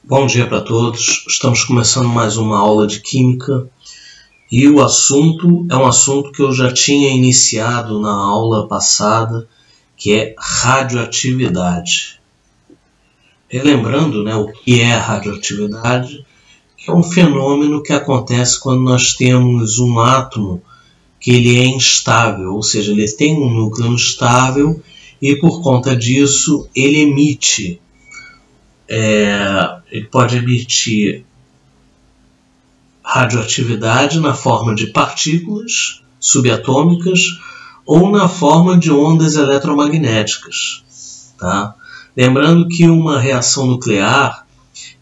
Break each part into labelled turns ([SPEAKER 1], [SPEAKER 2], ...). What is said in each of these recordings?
[SPEAKER 1] Bom dia para todos. Estamos começando mais uma aula de Química e o assunto é um assunto que eu já tinha iniciado na aula passada, que é radioatividade. Relembrando, o que é radioatividade, que é um fenômeno que acontece quando nós temos um átomo que ele é instável, ou seja, ele tem um núcleo instável e por conta disso ele emite. Ele pode emitir radioatividade na forma de partículas subatômicas ou na forma de ondas eletromagnéticas. Tá? Lembrando que uma reação nuclear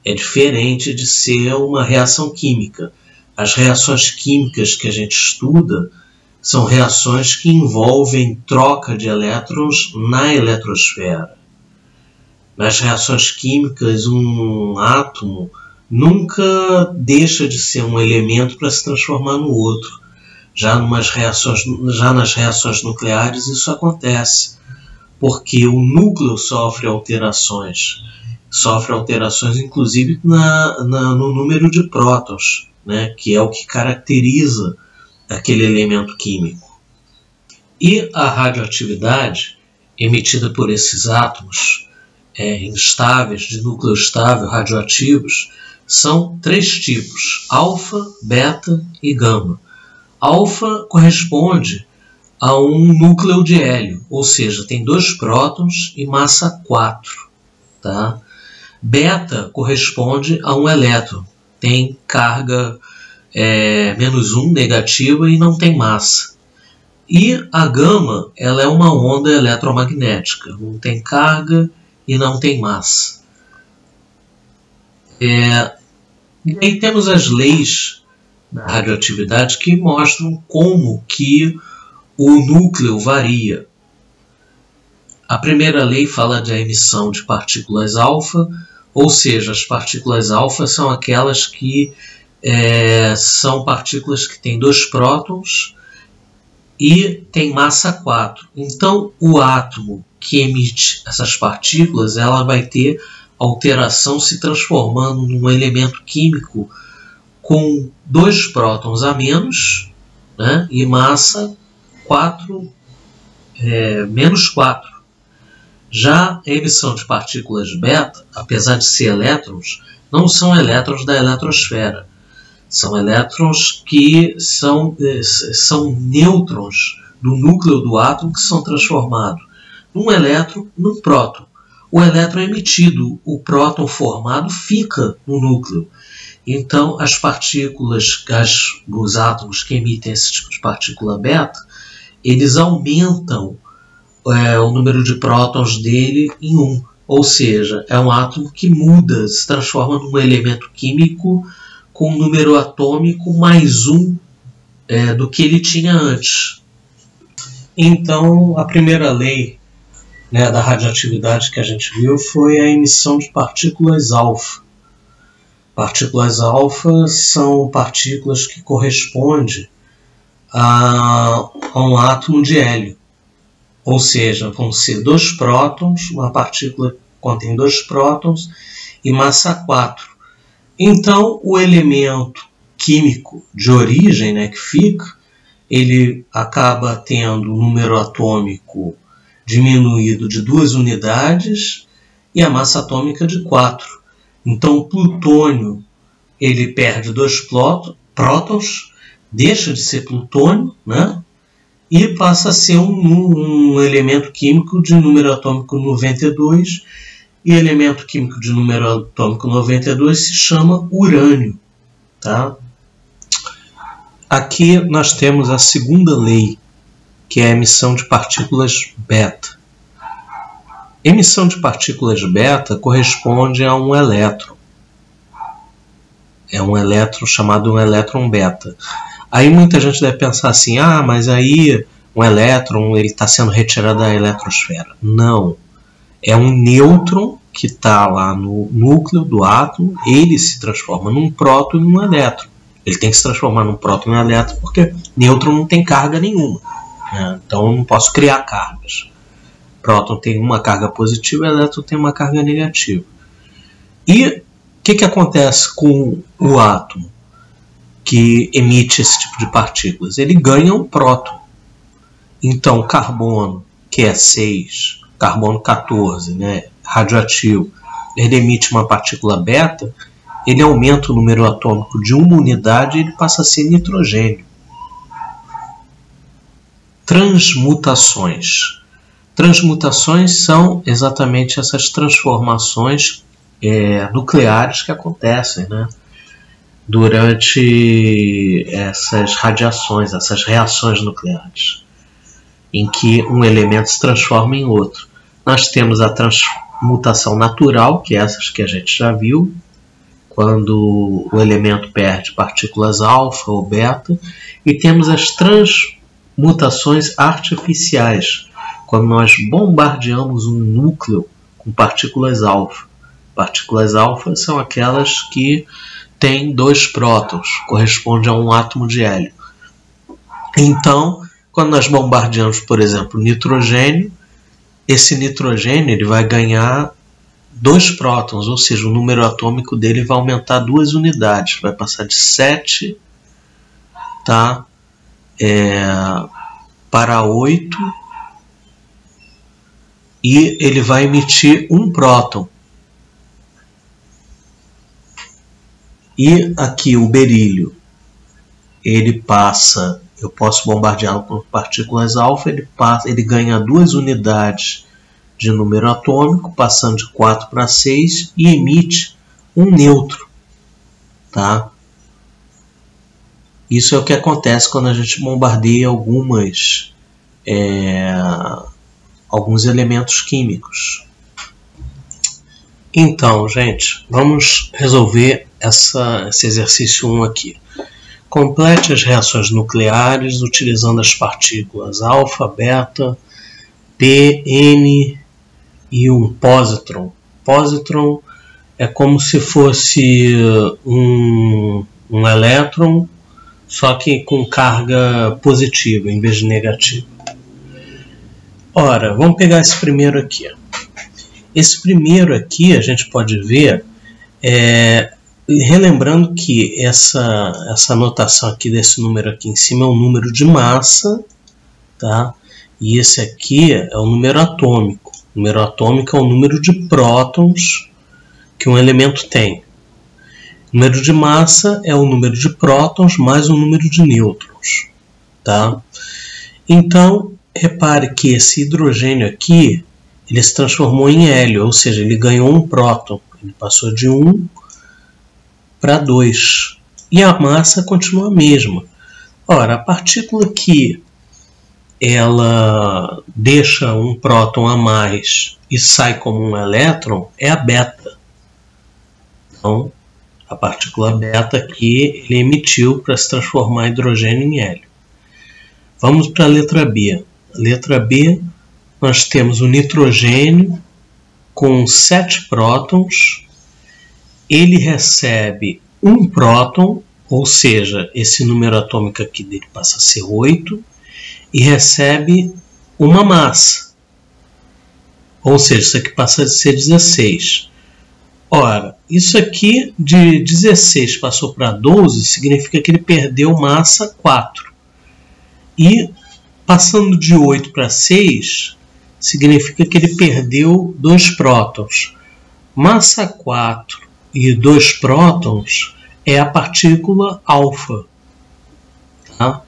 [SPEAKER 1] é diferente de ser uma reação química. As reações químicas que a gente estuda são reações que envolvem troca de elétrons na eletrosfera. Nas reações químicas, um átomo nunca deixa de ser um elemento para se transformar no outro. Já nas reações nucleares isso acontece, porque o núcleo sofre alterações inclusive no número de prótons, que é o que caracteriza aquele elemento químico. E a radioatividade emitida por esses átomos instáveis, de núcleo estável, radioativos, são três tipos: alfa, beta e gama. Alfa corresponde a um núcleo de hélio, ou seja, tem 2 prótons e massa 4. Tá? Beta corresponde a um elétron, tem carga -1 negativa e não tem massa. E a gama ela é uma onda eletromagnética, não tem carga e não tem massa. E aí temos as leis da radioatividade que mostram como que o núcleo varia. A primeira lei fala da emissão de partículas alfa, ou seja, as partículas alfa são aquelas que são partículas que têm 2 prótons e tem massa 4. Então, o átomo que emite essas partículas, ela vai ter alteração se transformando num elemento químico com 2 prótons a menos, e massa 4, menos 4. Já a emissão de partículas beta, apesar de ser elétrons, não são elétrons da eletrosfera. São elétrons que são nêutrons do núcleo do átomo que são transformados num elétron num próton. O elétron é emitido, o próton formado fica no núcleo. Então, as partículas, os átomos que emitem esse tipo de partícula beta, eles aumentam o número de prótons dele em 1. Ou seja, é um átomo que muda, se transforma num elemento químico com um número atômico mais 1 do que ele tinha antes. Então, a primeira lei da radioatividade que a gente viu foi a emissão de partículas alfa. Partículas alfa são partículas que correspondem a um átomo de hélio. Ou seja, vão ser 2 prótons, uma partícula contém 2 prótons e massa 4. Então, o elemento químico de origem que fica, ele acaba tendo um número atômico diminuído de 2 unidades e a massa atômica de 4. Então, o plutônio ele perde 2 prótons, deixa de ser plutônio, e passa a ser um elemento químico de número atômico 92, e elemento químico de número atômico 92 se chama urânio. Tá? Aqui nós temos a segunda lei, que é a emissão de partículas beta. Emissão de partículas beta corresponde a um elétron. É um elétron chamado um elétron beta. Aí muita gente deve pensar assim, mas aí um elétron está sendo retirado da eletrosfera. Não. É um nêutron que está lá no núcleo do átomo, ele se transforma num próton e num elétron. Ele tem que se transformar num próton e num elétron porque nêutron não tem carga nenhuma. Então eu não posso criar cargas. Próton tem uma carga positiva e elétron tem uma carga negativa. E que acontece com o átomo que emite esse tipo de partículas? Ele ganha um próton. Então, carbono, que é 6, carbono 14, né, radioativo, ele emite uma partícula beta, ele aumenta o número atômico de uma unidade e ele passa a ser nitrogênio. Transmutações. Transmutações são exatamente essas transformações nucleares que acontecem, né, durante essas radiações, essas reações nucleares, em que um elemento se transforma em outro. Nós temos a transmutação natural, que é essas que a gente já viu, quando o elemento perde partículas alfa ou beta, e temos as transmutações artificiais, quando nós bombardeamos um núcleo com partículas alfa. Partículas alfa são aquelas que têm 2 prótons, corresponde a um átomo de hélio. Então, quando nós bombardeamos, por exemplo, nitrogênio, esse nitrogênio ele vai ganhar 2 prótons, ou seja, o número atômico dele vai aumentar 2 unidades, vai passar de 7, tá, para 8, e ele vai emitir um próton. E aqui o berílio, ele passa, eu posso bombardeá-lo com partículas alfa, ele ganha 2 unidades de número atômico, passando de 4 para 6, e emite um nêutron. Tá? Isso é o que acontece quando a gente bombardeia alguns elementos químicos. Então, gente, vamos resolver esse exercício 1 aqui. Complete as reações nucleares utilizando as partículas alfa, beta, P, N e um positron. Positron é como se fosse um elétron, só que com carga positiva em vez de negativa. Ora, vamos pegar esse primeiro aqui. Esse primeiro aqui a gente pode ver, relembrando que essa notação aqui desse número aqui em cima é um número de massa, tá? E esse aqui é o número atômico. O número atômico é o número de prótons que um elemento tem. O número de massa é o número de prótons mais o número de nêutrons, tá? Então, repare que esse hidrogênio aqui, ele se transformou em hélio, ou seja, ele ganhou um próton. Ele passou de 1 para 2. E a massa continua a mesma. Ora, a partícula que ela deixa um próton a mais e sai como um elétron é a beta. Então, a partícula beta aqui ele emitiu para se transformar hidrogênio em hélio. Vamos para a letra B. A letra B, nós temos o nitrogênio com 7 prótons. Ele recebe um próton, ou seja, esse número atômico aqui dele passa a ser 8, e recebe uma massa, ou seja, isso aqui passa a ser 16. Ora, isso aqui de 16 passou para 12, significa que ele perdeu massa 4. E passando de 8 para 6, significa que ele perdeu 2 prótons. Massa 4 e 2 prótons é a partícula alfa. Tá?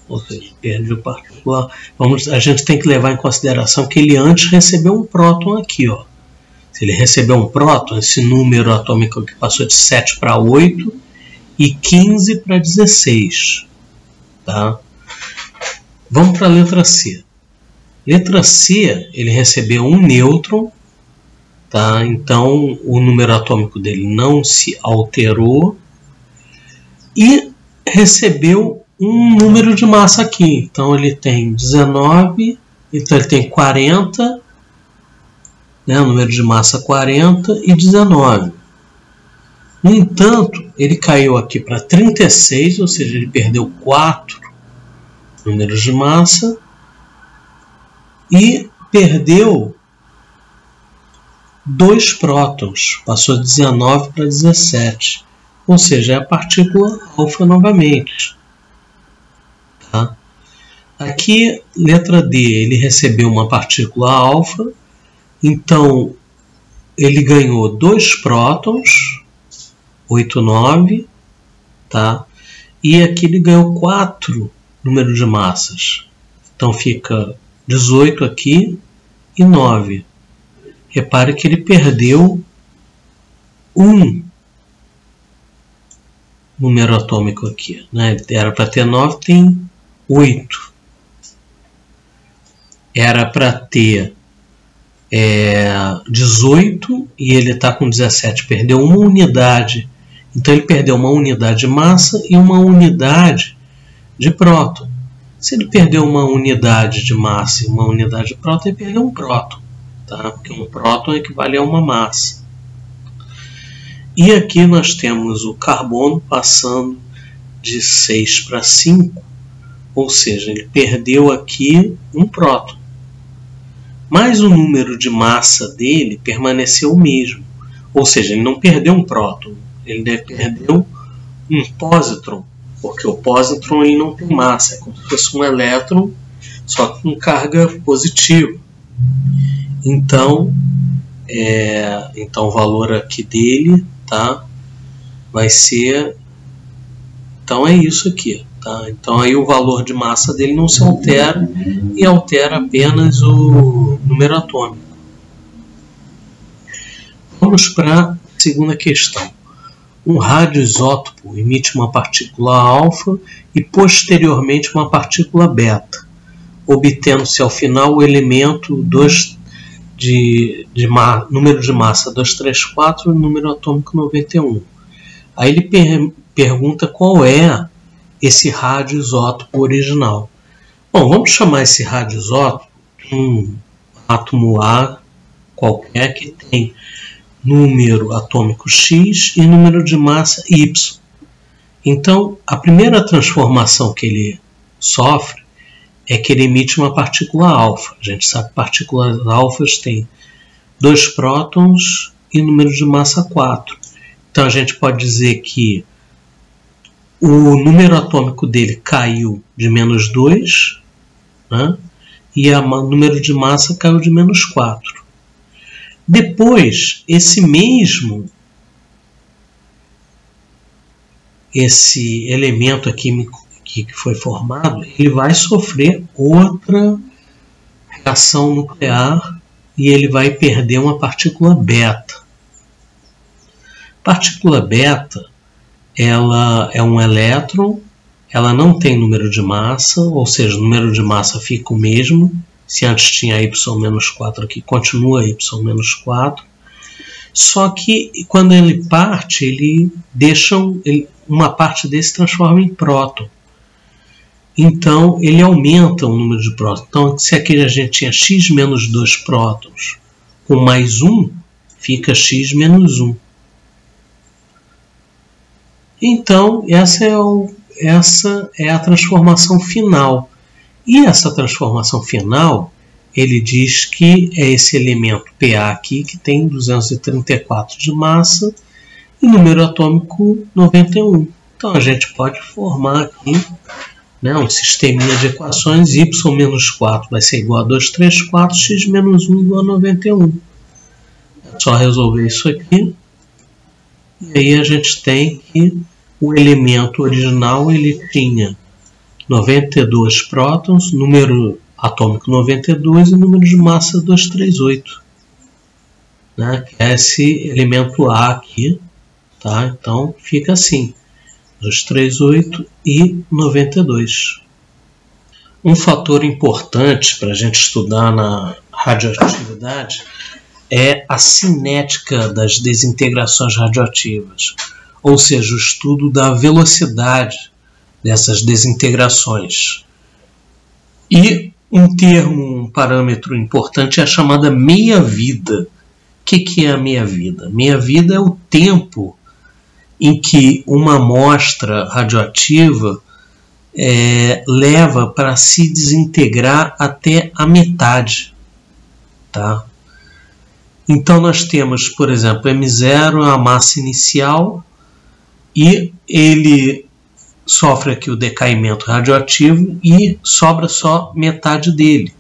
[SPEAKER 1] Ou seja, perdeu partícula. A gente tem que levar em consideração que ele antes recebeu um próton aqui. Ó. Se ele recebeu um próton, esse número atômico aqui passou de 7 para 8 e 15 para 16. Tá? Vamos para a letra C. Letra C, ele recebeu um nêutron, tá? Então o número atômico dele não se alterou e recebeu um número de massa aqui. Então ele tem 19, então ele tem 40, né? O número de massa 40 e 19. No entanto, ele caiu aqui para 36, ou seja, ele perdeu 4 números de massa e perdeu 2 prótons, passou de 19 para 17, ou seja, é a partícula alfa novamente. Tá? Aqui, letra D, ele recebeu uma partícula alfa, então ele ganhou 2 prótons, 8, 9, tá? E aqui ele ganhou 4 número de massas, então fica 18 aqui e 9. Repare que ele perdeu um número atômico aqui, né? Era para ter 9, tem 8. Era para ter 18 e ele está com 17, perdeu uma unidade. Então ele perdeu uma unidade de massa e uma unidade de próton. Se ele perdeu uma unidade de massa e uma unidade de próton, ele perdeu um próton, tá? Porque um próton equivale a uma massa. E aqui nós temos o carbono passando de 6 para 5, ou seja, ele perdeu aqui um próton. Mas o número de massa dele permaneceu o mesmo, ou seja, ele não perdeu um próton, ele perdeu um pósitron, porque o pósitron ele não tem massa, é como se fosse um elétron, só com carga positiva. Então o valor aqui dele, tá, vai ser, então é isso aqui, tá? Então aí o valor de massa dele não se altera e altera apenas o número atômico. Vamos para a segunda questão. Um radioisótopo emite uma partícula alfa e posteriormente uma partícula beta, obtendo-se ao final o elemento número de massa 234 e número atômico 91. Aí ele pergunta qual é esse radioisótopo original. Bom, vamos chamar esse radioisótopo de um átomo A qualquer que tem número atômico X e número de massa Y. Então, a primeira transformação que ele sofre é que ele emite uma partícula alfa. A gente sabe que partículas alfas têm 2 prótons e número de massa 4. Então, a gente pode dizer que o número atômico dele caiu de menos 2, né? E o número de massa caiu de menos 4. Depois, esse elemento químico que foi formado, ele vai sofrer outra reação nuclear e ele vai perder uma partícula beta. Partícula beta, ela é um elétron, ela não tem número de massa, ou seja, o número de massa fica o mesmo. Se antes tinha Y-4 aqui, continua Y-4. Só que quando ele parte, ele deixa uma parte desse transforma em próton. Então ele aumenta o número de prótons. Então se aqui a gente tinha X menos 2 prótons, com mais 1, fica X menos 1. Então essa é a transformação final. E essa transformação final, ele diz que é esse elemento Pa aqui, que tem 234 de massa e número atômico 91. Então a gente pode formar aqui, né, um sisteminha de equações. Y menos 4 vai ser igual a 234, X menos 1 igual a 91. É só resolver isso aqui. E aí a gente tem que o elemento original ele tinha 92 prótons, número atômico 92 e número de massa 238, né? Que é esse elemento A aqui, tá? Então fica assim, 238 e 92. Um fator importante para a gente estudar na radioatividade é a cinética das desintegrações radioativas, ou seja, o estudo da velocidade dessas desintegrações. E um parâmetro importante é a chamada meia-vida. O que é a meia-vida? Meia-vida é o tempo em que uma amostra radioativa leva para se desintegrar até a metade. Tá? Então nós temos, por exemplo, M0 é a massa inicial e ele sofre aqui o decaimento radioativo e sobra só metade dele,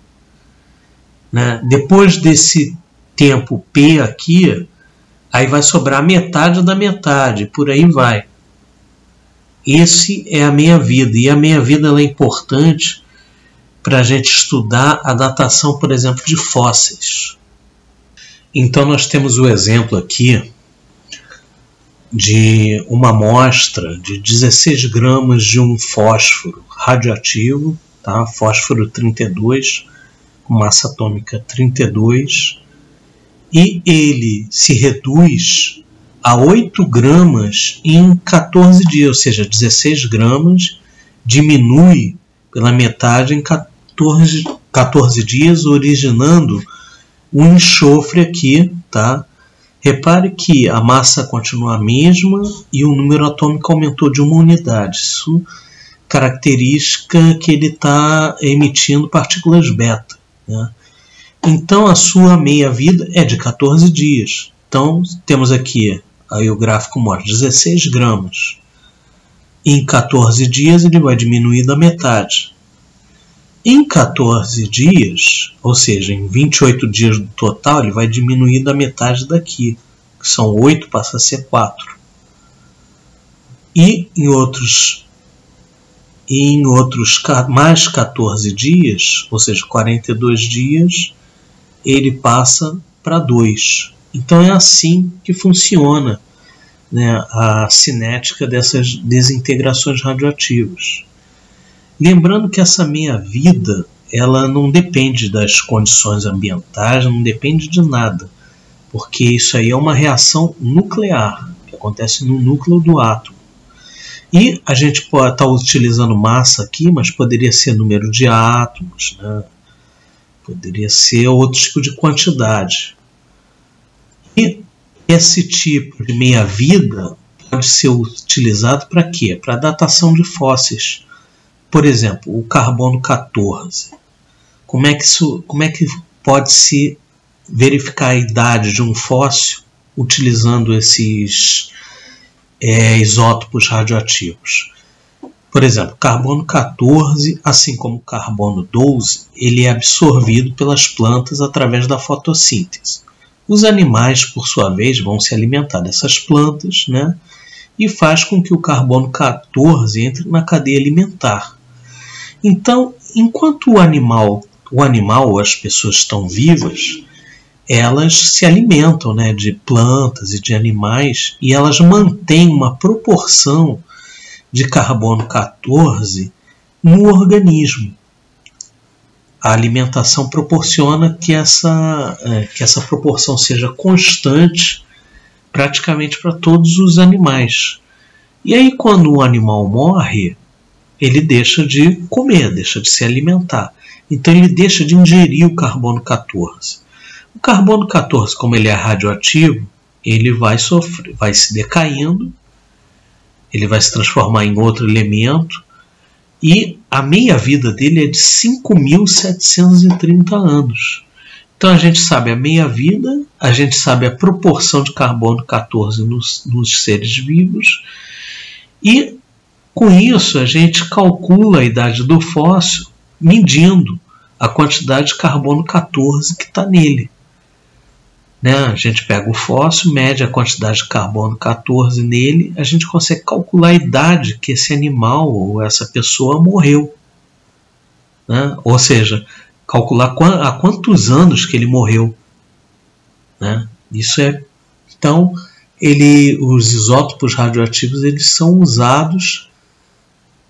[SPEAKER 1] né? Depois desse tempo P aqui, aí vai sobrar metade da metade, por aí vai. Esse é a meia-vida, e a meia-vida ela é importante para a gente estudar a datação, por exemplo, de fósseis. Então nós temos o exemplo aqui de uma amostra de 16 gramas de um fósforo radioativo, tá? Fósforo 32, com massa atômica 32, e ele se reduz a 8 gramas em 14 dias, ou seja, 16 gramas diminui pela metade em 14 dias, originando um enxofre aqui, tá? Repare que a massa continua a mesma e o número atômico aumentou de 1 unidade. Isso característica que ele está emitindo partículas beta, né? Então a sua meia-vida é de 14 dias. Então temos aqui, aí o gráfico mostra 16 gramas. Em 14 dias ele vai diminuir da metade. Em 14 dias, ou seja, em 28 dias do total, ele vai diminuir da metade daqui, que são 8, passa a ser 4. E em outros mais 14 dias, ou seja, 42 dias, ele passa para 2. Então é assim que funciona, né, a cinética dessas desintegrações radioativas. Lembrando que essa meia-vida ela não depende das condições ambientais, não depende de nada, porque isso aí é uma reação nuclear, que acontece no núcleo do átomo. E a gente pode estar utilizando massa aqui, mas poderia ser número de átomos, né? Poderia ser outro tipo de quantidade. E esse tipo de meia-vida pode ser utilizado para quê? Para datação de fósseis. Por exemplo, o carbono 14. Como é que pode se verificar a idade de um fóssil utilizando esses isótopos radioativos? Por exemplo, carbono 14, assim como o carbono 12, ele é absorvido pelas plantas através da fotossíntese. Os animais, por sua vez, vão se alimentar dessas plantas, né? E faz com que o carbono 14 entre na cadeia alimentar. Então, enquanto o animal ou as pessoas estão vivas, elas se alimentam, né, de plantas e de animais, e elas mantêm uma proporção de carbono 14 no organismo. A alimentação proporciona que essa proporção seja constante praticamente para todos os animais. E aí, quando o animal morre, ele deixa de comer, deixa de se alimentar. Então ele deixa de ingerir o carbono 14. O carbono 14, como ele é radioativo, ele vai se decaindo, ele vai se transformar em outro elemento, e a meia-vida dele é de 5.730 anos. Então a gente sabe a meia-vida, a gente sabe a proporção de carbono 14 nos seres vivos, e com isso a gente calcula a idade do fóssil medindo a quantidade de carbono 14 que está nele. Né? A gente pega o fóssil, mede a quantidade de carbono 14 nele, a gente consegue calcular a idade que esse animal ou essa pessoa morreu. Né? Ou seja, calcular há quantos anos que ele morreu. Né? Isso é. Então, os isótopos radioativos eles são usados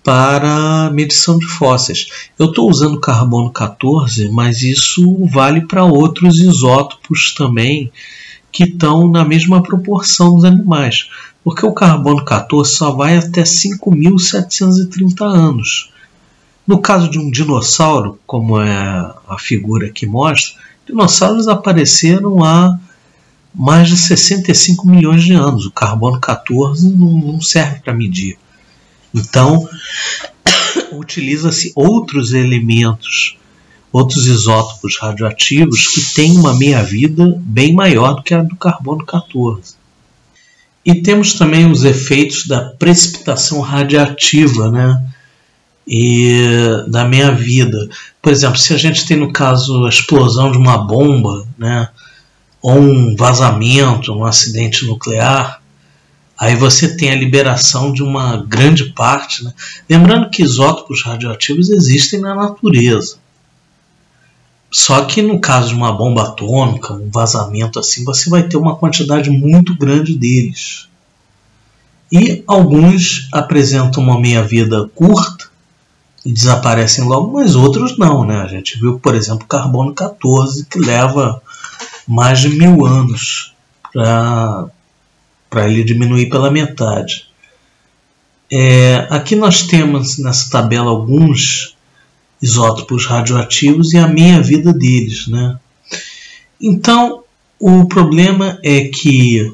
[SPEAKER 1] para medição de fósseis. Eu estou usando carbono 14, mas isso vale para outros isótopos também que estão na mesma proporção dos animais, porque o carbono 14 só vai até 5.730 anos. No caso de um dinossauro, como é a figura que mostra, dinossauros apareceram há mais de 65 milhões de anos. O carbono 14 não serve para medir. Então, utiliza-se outros elementos, outros isótopos radioativos que têm uma meia-vida bem maior do que a do carbono 14. E temos também os efeitos da precipitação radiativa, né? E da meia-vida. Por exemplo, se a gente tem no caso a explosão de uma bomba, né? Ou um vazamento, um acidente nuclear, aí você tem a liberação de uma grande parte, né? Lembrando que isótopos radioativos existem na natureza. Só que no caso de uma bomba atômica, um vazamento assim, você vai ter uma quantidade muito grande deles. E alguns apresentam uma meia-vida curta e desaparecem logo, mas outros não, né? A gente viu, por exemplo, o carbono 14, que leva mais de 1000 anos para ele diminuir pela metade. Aqui nós temos nessa tabela alguns isótopos radioativos e a meia-vida deles, né? Então, o problema é que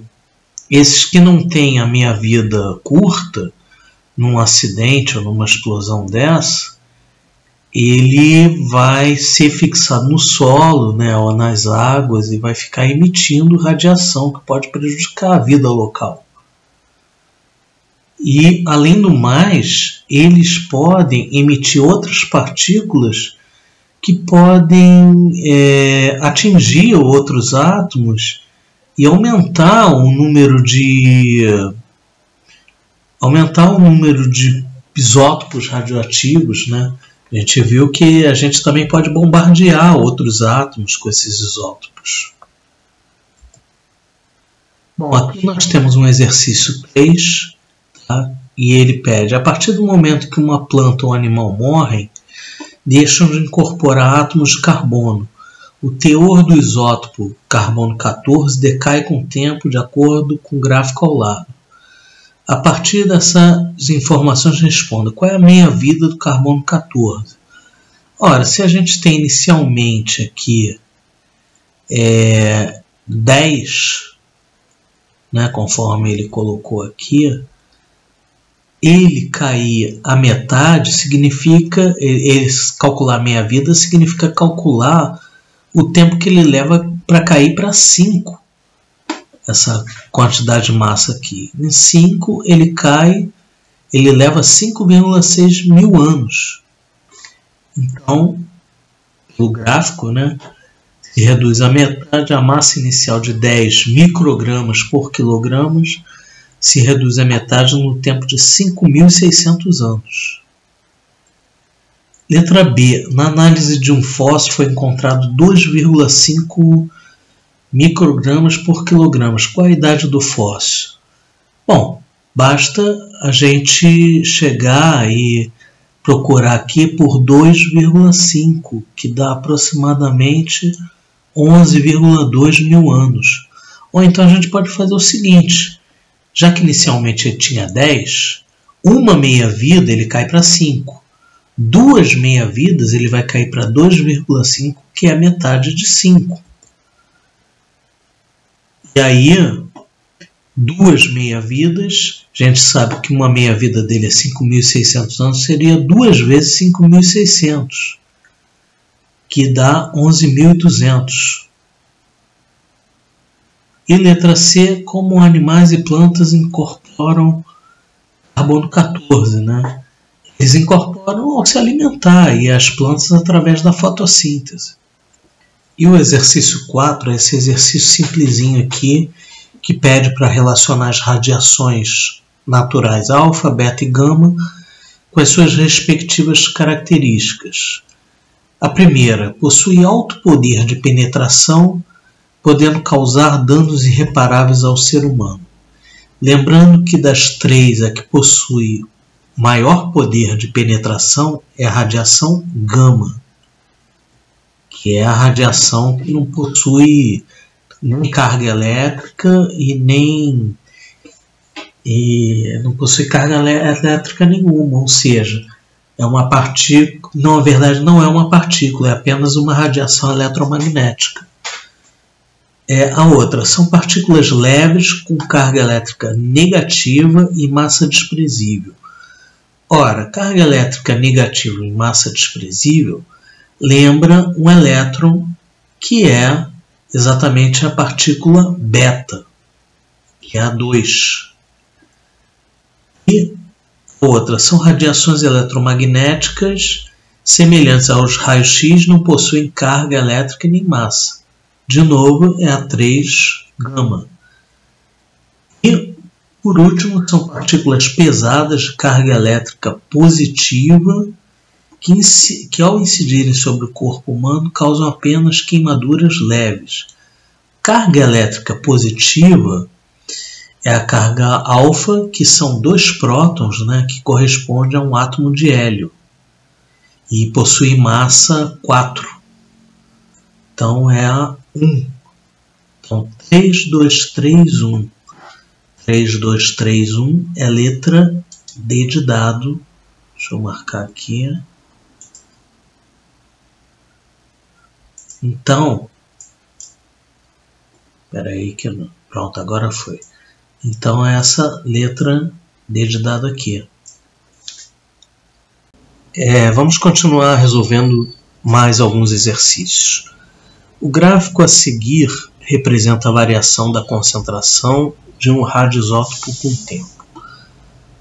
[SPEAKER 1] esses que não têm a meia-vida curta, num acidente ou numa explosão dessa, ele vai ser fixado no solo, né, ou nas águas, e vai ficar emitindo radiação que pode prejudicar a vida local. E, além do mais, eles podem emitir outras partículas que podem atingir outros átomos e aumentar o número de isótopos radioativos, né? A gente viu que a gente também pode bombardear outros átomos com esses isótopos. Bom, aqui nós temos um exercício 3, tá? E ele pede, a partir do momento que uma planta ou um animal morrem, deixam de incorporar átomos de carbono. O teor do isótopo carbono 14 decai com o tempo de acordo com o gráfico ao lado. A partir dessas informações, responda qual é a meia-vida do carbono 14. Ora, se a gente tem inicialmente aqui 10, né, conforme ele colocou aqui, ele cair a metade significa, calcular meia-vida significa calcular o tempo que ele leva para cair para 5. Essa quantidade de massa aqui. Em 5 ele leva 5,6 mil anos. Então, o gráfico, né, se reduz a metade, a massa inicial de 10 microgramas por quilogramas se reduz a metade no tempo de 5.600 anos. Letra B. Na análise de um fóssil foi encontrado 2,5 microgramas por quilogramas. Qual a idade do fóssil? Bom, basta a gente chegar e procurar aqui por 2,5, que dá aproximadamente 11,2 mil anos. Ou então a gente pode fazer o seguinte, já que inicialmente ele tinha 10, uma meia-vida ele cai para 5. 2 meia-vidas ele vai cair para 2,5, que é a metade de 5. E aí, 2 meia-vidas, a gente sabe que uma meia-vida dele é 5.600 anos, seria 2 vezes 5.600, que dá 11.200. E letra C, como animais e plantas incorporam carbono 14, né? Eles incorporam ao se alimentar, e as plantas através da fotossíntese. E o exercício 4 é esse exercício simplesinho aqui, que pede para relacionar as radiações naturais alfa, beta e gama com as suas respectivas características. A primeira, possui alto poder de penetração, podendo causar danos irreparáveis ao ser humano. Lembrando que das 3, a que possui maior poder de penetração é a radiação gama, que é a radiação que não possui nem carga elétrica não possui carga elétrica nenhuma, ou seja, é uma partícula, na verdade não é uma partícula, é apenas uma radiação eletromagnética. A outra, são partículas leves com carga elétrica negativa e massa desprezível. Ora, carga elétrica negativa e massa desprezível, lembra um elétron, que é exatamente a partícula beta, que é a 2. E outra, são radiações eletromagnéticas semelhantes aos raios X, não possuem carga elétrica nem massa. De novo, é a 3 gama. E, por último, são partículas pesadas de carga elétrica positiva que ao incidirem sobre o corpo humano, causam apenas queimaduras leves. Carga elétrica positiva é a carga alfa, que são 2 prótons, né, que corresponde a um átomo de hélio. E possui massa 4. Então é a 1. Então 3, 2, 3, 1. 3, 2, 3, 1 é a letra D de dado. Deixa eu marcar aqui. Então, espera aí que não. Pronto, agora foi. Então é essa letra D de dado aqui. Vamos continuar resolvendo mais alguns exercícios. O gráfico a seguir representa a variação da concentração de um radioisótopo com o tempo.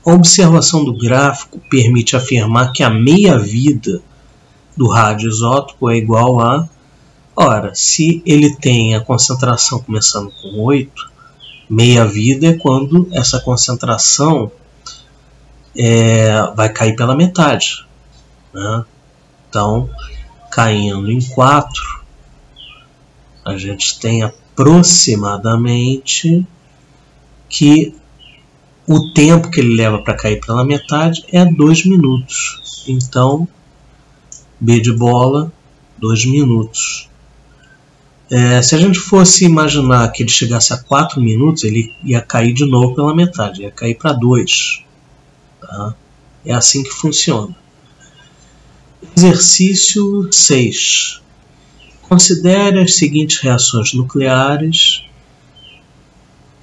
[SPEAKER 1] A observação do gráfico permite afirmar que a meia-vida do radioisótopo é igual a... Ora, se ele tem a concentração começando com 8, meia-vida é quando essa concentração vai cair pela metade. Né? Então, caindo em 4, a gente tem aproximadamente que o tempo que ele leva para cair pela metade é 2 minutos. Então, B de bola, 2 minutos. Se a gente fosse imaginar que ele chegasse a 4 minutos, ele ia cair de novo pela metade, ia cair para 2. Tá? É assim que funciona. Exercício 6. Considere as seguintes reações nucleares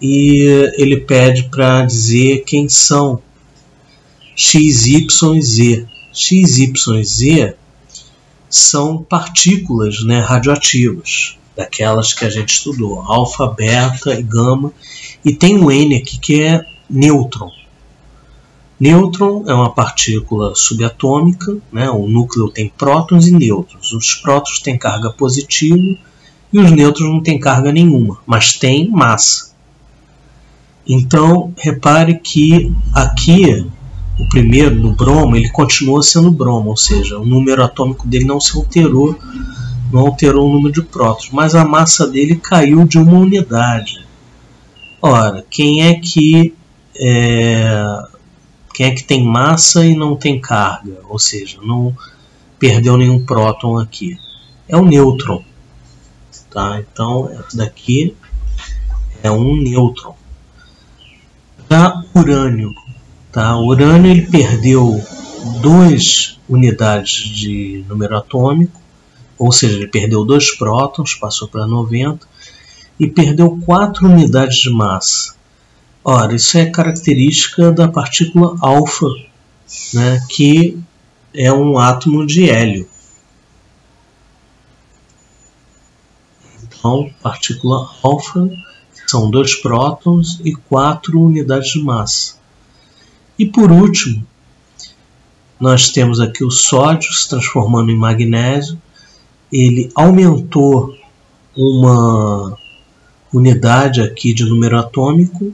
[SPEAKER 1] e ele pede para dizer quem são X, Y e Z. X, Y e Z são partículas, né, radioativas, daquelas que a gente estudou, alfa, beta e gama, e tem um N aqui que é nêutron. Nêutron é uma partícula subatômica, né? O núcleo tem prótons e nêutrons. Os prótons têm carga positiva e os nêutrons não têm carga nenhuma, mas têm massa. Então, repare que aqui, o primeiro, no bromo, ele continua sendo bromo, ou seja, o número atômico dele não se alterou, não alterou o número de prótons, mas a massa dele caiu de 1 unidade. Ora, quem é que tem massa e não tem carga, ou seja, não perdeu nenhum próton aqui? É o nêutron. Tá? Então, esse daqui é um nêutron. Já urânio. Tá? O urânio ele perdeu 2 unidades de número atômico, ou seja, ele perdeu 2 prótons, passou para 90, e perdeu 4 unidades de massa. Ora, isso é característica da partícula alfa, né, que é um átomo de hélio. Então, partícula alfa são 2 prótons e 4 unidades de massa. E por último, nós temos aqui o sódio se transformando em magnésio. Ele aumentou uma unidade aqui de número atômico,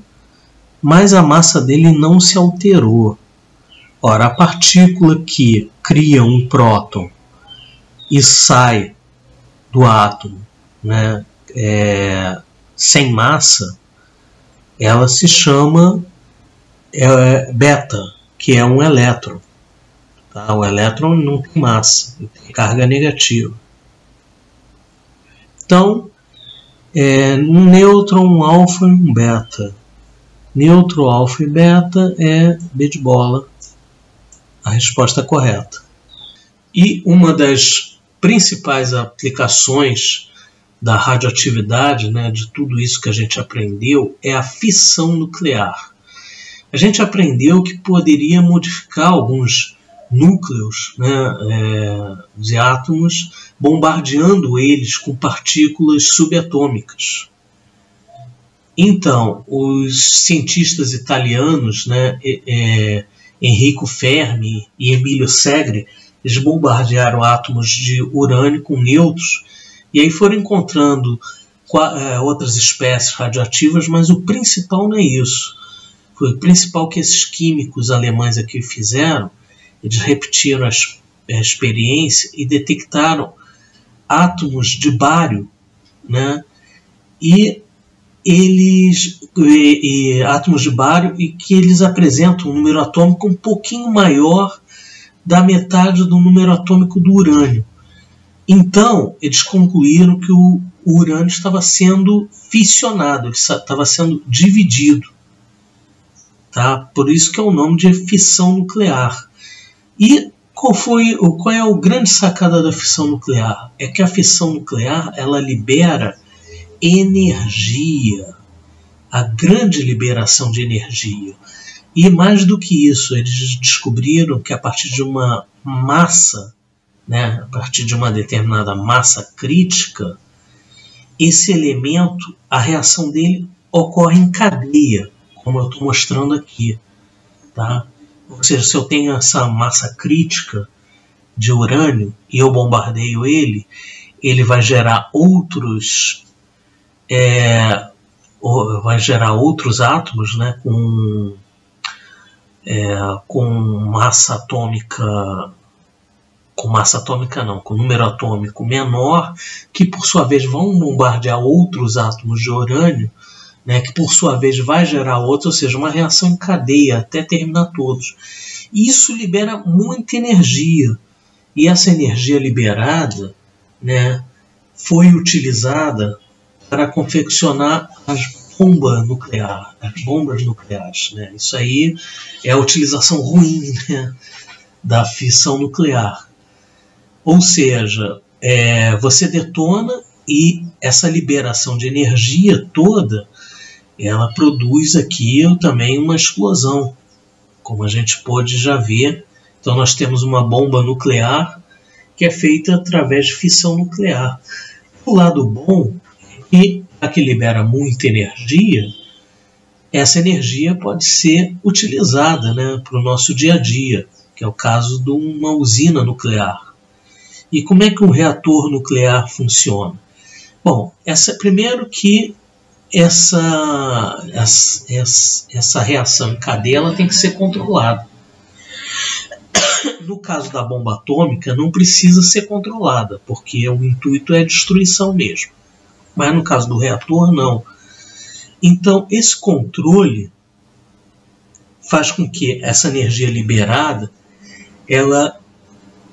[SPEAKER 1] mas a massa dele não se alterou. Ora, a partícula que cria um próton e sai do átomo, né, sem massa, ela se chama beta, que é um elétron. Tá? O elétron não tem massa, ele tem carga negativa. Então, um nêutron, um alfa e um beta. Nêutron, alfa e beta é B de bola, a resposta correta. E uma das principais aplicações da radioatividade, né, de tudo isso que a gente aprendeu, é a fissão nuclear. A gente aprendeu que poderia modificar alguns núcleos, né, de átomos, bombardeando eles com partículas subatômicas. Então, os cientistas italianos, né, Enrico Fermi e Emilio Segre, eles bombardearam átomos de urânio com nêutrons e aí foram encontrando outras espécies radioativas, mas o principal não é isso. Foi o principal que esses químicos alemães aqui fizeram. Eles repetiram a experiência e detectaram átomos de bário, né? Átomos de bário e que eles apresentam um número atômico um pouquinho maior da metade do número atômico do urânio. Então, eles concluíram que o urânio estava sendo fissionado, ele estava sendo dividido. Tá? Por isso que é o nome de fissão nuclear. E qual é a grande sacada da fissão nuclear? É que a fissão nuclear ela libera energia, a grande liberação de energia. E mais do que isso, eles descobriram que a partir de uma massa, né, a partir de uma determinada massa crítica, esse elemento, a reação dele ocorre em cadeia, como eu estou mostrando aqui. Tá? Ou seja, se eu tenho essa massa crítica de urânio e eu bombardeio ele vai gerar outros átomos, né, com massa atômica, com número atômico menor, que por sua vez vão bombardear outros átomos de urânio, né, que por sua vez vai gerar outros, ou seja, uma reação em cadeia até terminar todos. Isso libera muita energia, e essa energia liberada, né, foi utilizada para confeccionar as bombas nucleares. Né? Isso aí é a utilização ruim, né, da fissão nuclear. Ou seja, você detona e essa liberação de energia toda, ela produz aqui também uma explosão, como a gente pôde já ver. Então nós temos uma bomba nuclear que é feita através de fissão nuclear. O lado bom é que, já que libera muita energia, essa energia pode ser utilizada, né, para o nosso dia a dia, que é o caso de uma usina nuclear. E como é que um reator nuclear funciona? Bom, primeiro que essa reação em cadeia ela tem que ser controlada. No caso da bomba atômica, não precisa ser controlada, porque o intuito é a destruição mesmo. Mas no caso do reator, não. Então, esse controle faz com que essa energia liberada ela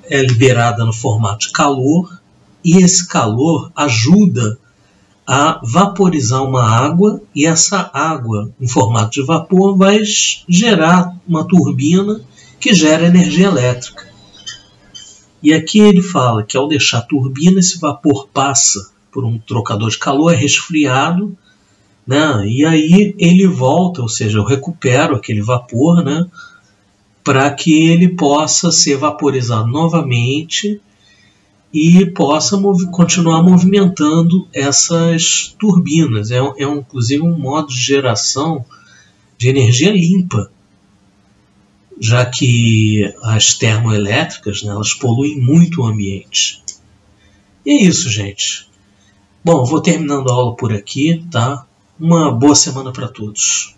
[SPEAKER 1] é liberada no formato de calor, e esse calor ajuda a vaporizar uma água, e essa água em formato de vapor vai gerar uma turbina que gera energia elétrica. E aqui ele fala que ao deixar a turbina, esse vapor passa por um trocador de calor, é resfriado, né? E aí ele volta, ou seja, eu recupero aquele vapor, né, para que ele possa ser vaporizado novamente e possa continuar movimentando essas turbinas. Inclusive um modo de geração de energia limpa, já que as termoelétricas, né, elas poluem muito o ambiente. E é isso, gente. Bom, vou terminando a aula por aqui, tá? Uma boa semana para todos.